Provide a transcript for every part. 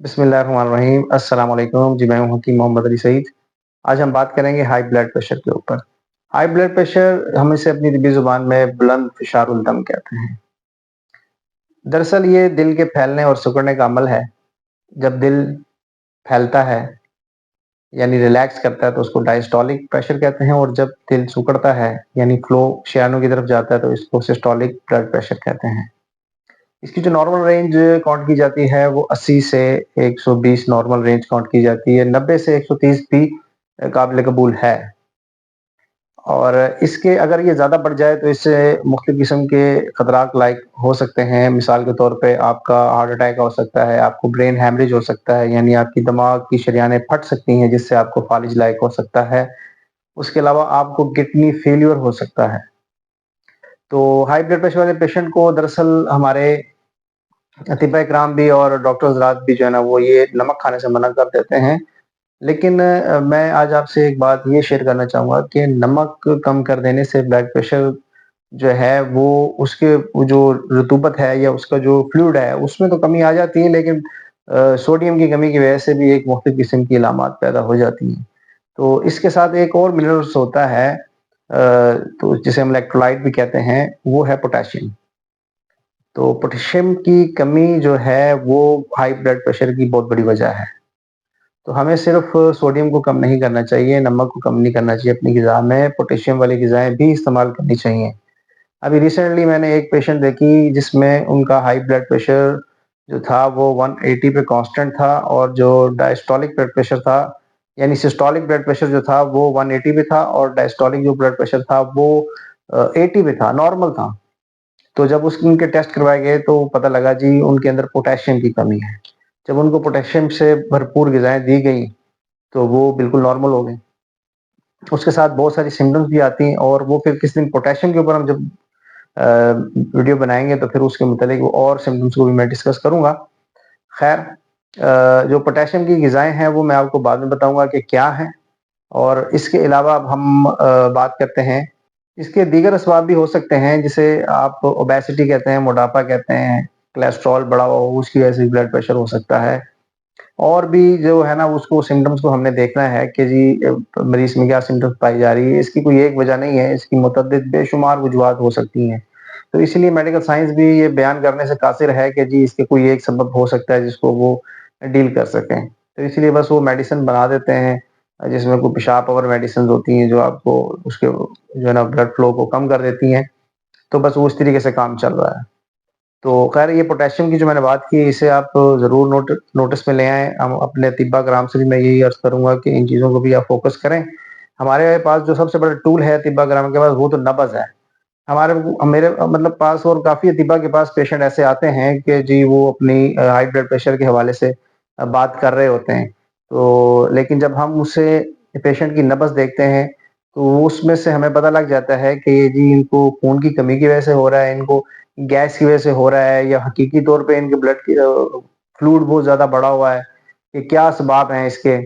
बिस्मिल्लाहिर्रहमानिर्रहीम। अस्सलाम वालेकुम जी, मैं हूं हकीम मोहम्मद अली सईद। आज हम बात करेंगे हाई ब्लड प्रेशर के ऊपर। हाई ब्लड प्रेशर हम इसे अपनी तिब्बी ज़ुबान में बुलंद फ़िशारुल दम कहते हैं। दरअसल ये दिल के फैलने और सिकुड़ने का अमल है। जब दिल फैलता है यानी रिलैक्स करता है तो उसको डायस्टोलिक प्रेशर कहते हैं, और जब दिल सिकुड़ता है यानी फ्लो शरियानों की तरफ जाता है तो इसको सिस्टोलिक ब्लड प्रेशर कहते हैं। इसकी जो नॉर्मल रेंज काउंट की जाती है वो 80 से 120 नॉर्मल रेंज काउंट की जाती है। 90 से 130 भी काबिल कबूल है। और इसके अगर ये ज़्यादा बढ़ जाए तो इससे मुख्तलिफ़ किस्म के खतरात लाइक हो सकते हैं। मिसाल के तौर पे आपका हार्ट अटैक हो सकता है, आपको ब्रेन हैमरेज हो सकता है, यानी आपकी दिमाग की शरियानें फट सकती हैं जिससे आपको फालिज लाइक हो सकता है। उसके अलावा आपको किडनी फेल्योर हो सकता है। तो हाई ब्लड प्रेशर वाले पेशेंट को दरअसल हमारे अतिबा इकराम भी और डॉक्टर हज़रात भी जो है ना वो ये नमक खाने से मना कर देते हैं। लेकिन मैं आज आपसे एक बात ये शेयर करना चाहूँगा कि नमक कम कर देने से ब्लड प्रेशर जो है वो उसके वो जो रतूबत है या उसका जो फ्लूइड है उसमें तो कमी आ जाती है, लेकिन सोडियम की कमी की वजह से भी एक मुख्तलिफ किस्म की अलामात पैदा हो जाती हैं। तो इसके साथ एक और मिनरल्स होता है, तो जिसे हम इलेक्ट्रोलाइट भी कहते हैं, वो है पोटेशियम। तो पोटेशियम की कमी जो है वो हाई ब्लड प्रेशर की बहुत बड़ी वजह है। तो हमें सिर्फ सोडियम को कम नहीं करना चाहिए, नमक को कम नहीं करना चाहिए, अपनी ग़िज़ा में पोटेशियम वाली ग़िज़ाएँ भी इस्तेमाल करनी चाहिए। अभी रिसेंटली मैंने एक पेशेंट देखी जिसमें उनका हाई ब्लड प्रेशर जो था वो 180 पे कांस्टेंट था, और जो डायस्टोलिक ब्लड प्रेशर था यानी सिस्टोलिक ब्लड प्रेशर जो था वो 180 पे था, और डायस्टोलिक जो ब्लड प्रेशर था वो 80 पे था, नॉर्मल था। तो जब उनके टेस्ट करवाए गए तो पता लगा जी उनके अंदर पोटेशियम की कमी है। जब उनको पोटेशियम से भरपूर ग़िज़ाएँ दी गई तो वो बिल्कुल नॉर्मल हो गए। उसके साथ बहुत सारी सिम्पटम्स भी आती हैं, और वो फिर किसी दिन पोटेशियम के ऊपर हम जब वीडियो बनाएँगे तो फिर उसके मुतालिक और सिम्पटम्स को भी मैं डिस्कस करूँगा। ख़ैर, जो पोटेशियम की ग़िज़ाएँ हैं वो मैं आपको बाद में बताऊँगा कि क्या हैं। और इसके अलावा अब हम बात करते हैं, इसके दीगर असबाब भी हो सकते हैं जिसे आप ओबेसिटी कहते हैं, मोटापा कहते हैं, कोलेस्ट्रॉल बढ़ा हुआ हो उसकी वजह से ब्लड प्रेशर हो सकता है। और भी जो है ना उसको सिम्पटम्स को हमने देखना है कि जी मरीज़ में क्या सिम्पटम्स पाई जा रही है। इसकी कोई एक वजह नहीं है, इसकी मुतअद्दिद बेशुमार वजूहात हो सकती हैं। तो इसीलिए मेडिकल साइंस भी ये बयान करने से कासिर है कि जी इसके कोई एक सबब हो सकता है जिसको वो डील कर सकें। तो इसीलिए बस वो मेडिसिन बना देते हैं, जिसमें कोई पेशाब पावर मेडिसिन होती हैं जो आपको उसके जो है ना ब्लड फ्लो को कम कर देती हैं। तो बस वो इस तरीके से काम चल रहा है। तो ख़ैर ये पोटेशियम की जो मैंने बात की इसे आप ज़रूर नोटिस में ले आएँ। हम अपने अतिबा कराम से भी मैं यही अर्ज़ करूँगा कि इन चीज़ों को भी आप फ़ोकस करें। हमारे पास जो सबसे बड़ा टूल है अतिबा कराम के पास वो तो नब्ज़ है। मेरे मतलब पास और काफ़ी अतिबा के पास पेशेंट ऐसे आते हैं कि जी वो अपनी हाई ब्लड प्रेशर के हवाले से बात कर रहे होते हैं। तो लेकिन जब हम उससे पेशेंट की नब्ज़ देखते हैं तो उसमें से हमें पता लग जाता है कि ये जी इनको खून की कमी की वजह से हो रहा है, इनको गैस की वजह से हो रहा है, या हकीकी तौर पे इनके ब्लड की फ्लूइड बहुत ज़्यादा बढ़ा हुआ है, कि क्या असबाब हैं इसके।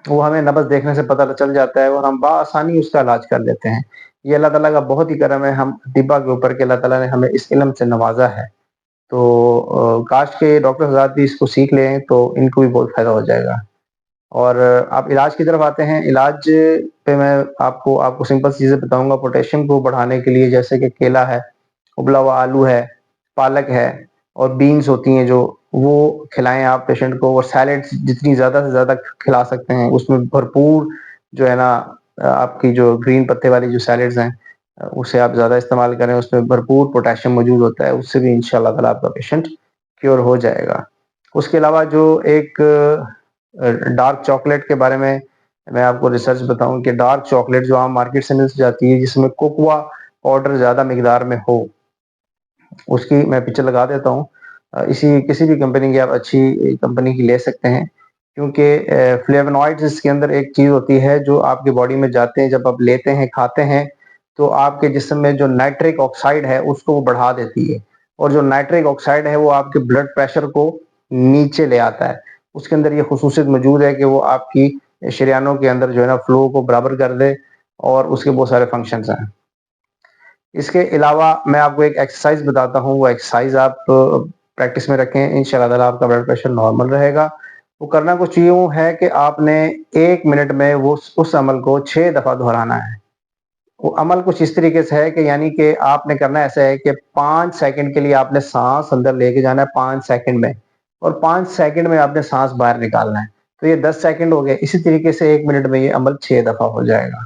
वो हमें नब्ज़ देखने से पता चल जाता है और हम बआसानी उसका इलाज कर लेते हैं। ये अल्लाह ताला का बहुत ही करम है हम अतिबा के ऊपर कि अल्लाह ताला ने हमें इस इल्म से नवाज़ा है। तो काश के डॉक्टर हज़रात भी इसको सीख लें तो इनको भी बहुत फ़ायदा हो जाएगा। और आप इलाज की तरफ आते हैं। इलाज पे मैं आपको आपको सिंपल चीज़ें बताऊँगा पोटेशियम को बढ़ाने के लिए, जैसे कि केला है, उबला हुआ आलू है, पालक है, और बीन्स होती हैं जो, वो खिलाएँ आप पेशेंट को। और सैलेड्स जितनी ज़्यादा से ज़्यादा खिला सकते हैं उसमें भरपूर जो है ना आपकी जो ग्रीन पत्ते वाली जो सैलेड्स हैं, उसे आप ज़्यादा इस्तेमाल करें, उसमें भरपूर पोटेशियम मौजूद होता है, उससे भी इंशाअल्लाह ताला आपका पेशेंट क्योर हो जाएगा। उसके अलावा जो एक डार्क चॉकलेट के बारे में मैं आपको रिसर्च बताऊँ कि डार्क चॉकलेट जो आम मार्केट से मिल जाती है जिसमें कोकोआ पाउडर ज़्यादा मिकदार में हो, उसकी मैं पिक्चर लगा देता हूँ। इसी किसी भी कंपनी की आप अच्छी कंपनी की ले सकते हैं, क्योंकि फ्लेवोनॉइड्स इसके अंदर एक चीज़ होती है जो आपकी बॉडी में जाते हैं, जब आप लेते हैं, खाते हैं, तो आपके जिस्म में जो नाइट्रिक ऑक्साइड है उसको वो बढ़ा देती है, और जो नाइट्रिक ऑक्साइड है वो आपके ब्लड प्रेशर को नीचे ले आता है। उसके अंदर ये ख़ुसूसियत मौजूद है कि वो आपकी शरियानों के अंदर जो है ना फ्लो को बराबर कर दे, और उसके बहुत सारे फंक्शंस हैं। इसके अलावा मैं आपको एक एक्सरसाइज बताता हूँ, वो एक्सरसाइज आप پریکٹس میں رکھیں، انشاءاللہ تعالیٰ آپ کا بلڈ پریشر نارمل رہے گا۔ وہ کرنا کچھ یوں ہے کہ آپ نے 1 منٹ میں اس عمل کو 6 دفعہ دہرانا ہے۔ وہ عمل کچھ اس طریقے سے ہے کہ یعنی کہ آپ نے کرنا ایسا ہے کہ 5 سیکنڈ کے لیے آپ نے سانس اندر لے کے جانا ہے 5 سیکنڈ میں، اور 5 سیکنڈ میں آپ نے سانس باہر نکالنا ہے، تو یہ 10 سیکنڈ ہو گئے۔ اسی طریقے سے 1 منٹ میں یہ عمل 6 دفعہ ہو جائے گا۔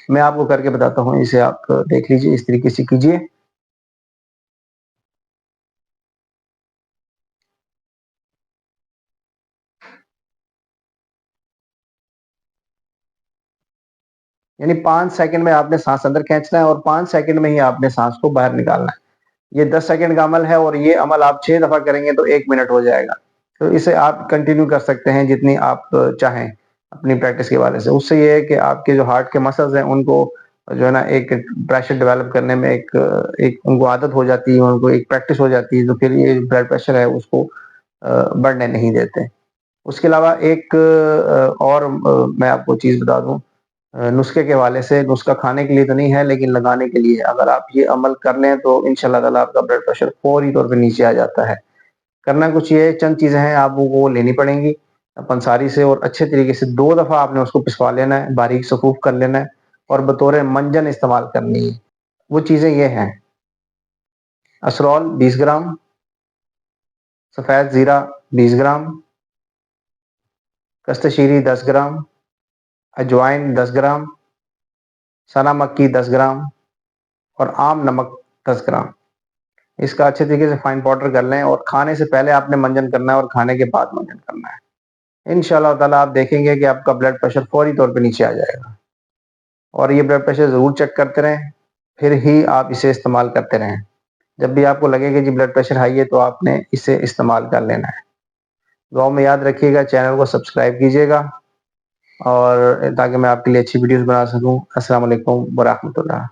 میں آپ کو کر کے بتاتا ہوں، اسے آپ دیکھ لیجئے، اس طریقے سے کیجئے۔ یعنی 5 سیکنڈ میں آپ نے سانس اندر کھینچنا ہے اور 5 سیکنڈ میں ہی آپ نے سانس کو باہر نکالنا ہے۔ یہ 10 سیکنڈ کا عمل ہے اور یہ عمل آپ 6 دفعہ کریں گے تو 1 منٹ ہو جائے گا۔ تو اسے آپ کنٹینیو کر سکتے ہیں جتنی آپ چاہیں اپنی پریکٹس کے حوالے سے۔ اس سے یہ ہے کہ آپ کے جو ہارٹ کے مسلز ہیں ان کو جو ہے نا ایک پریشر ڈیولپ کرنے میں ایک ان کو عادت ہو جاتی ہے، ان کو ایک پریکٹس ہو جاتی ہے، تو پھر یہ بلڈ پریشر ہے اس کو بڑھنے نہیں دیتے۔ اس کے علاوہ ایک اور میں آپ کو چیز بتا دوں نسخے کے حوالے سے، نسخہ کھانے کے لیے تو نہیں ہے لیکن لگانے کے لیے، اگر آپ یہ عمل کر لیں تو انشاءاللہ تعالیٰ آپ کا بلڈ پریشر فوری طور پہ نیچے آ جاتا ہے۔ کرنا کچھ یہ چند چیزیں ہیں آپ کو لینی پڑیں گی پنساری سے، اور اچھے طریقے سے 2 دفعہ آپ نے اس کو پسوا لینا ہے، باریک سفوف کر لینا ہے اور بطور منجن استعمال کرنی ہے۔ وہ چیزیں یہ ہیں: اسرول 20 گرام، سفید زیرہ 20 گرام، کست شیری 10 گرام، اجوائن 10 گرام، سنا مکی 10 گرام اور عام نمک 10 گرام۔ اس کا اچھے طریقے سے فائن پاؤڈر کر لیں، اور کھانے سے پہلے آپ نے منجن کرنا ہے اور کھانے کے بعد منجن کرنا ہے۔ انشاءاللہ تعالیٰ آپ دیکھیں گے کہ آپ کا بلڈ پریشر فوری طور پہ نیچے آ جائے گا۔ اور یہ بلڈ پریشر ضرور چیک کرتے رہیں، پھر ہی آپ اسے استعمال کرتے رہیں۔ جب بھی آپ کو لگے کہ جی بلڈ پریشر ہائی ہے تو آپ نے اسے استعمال کر لینا ہے۔ دعاؤں میں یاد رکھیے گا، چینل کو سبسکرائب کیجیے گا، اور تاکہ میں آپ کے لیے اچھی ویڈیوز بنا سکوں۔ السلام علیکم ورحمۃ اللہ۔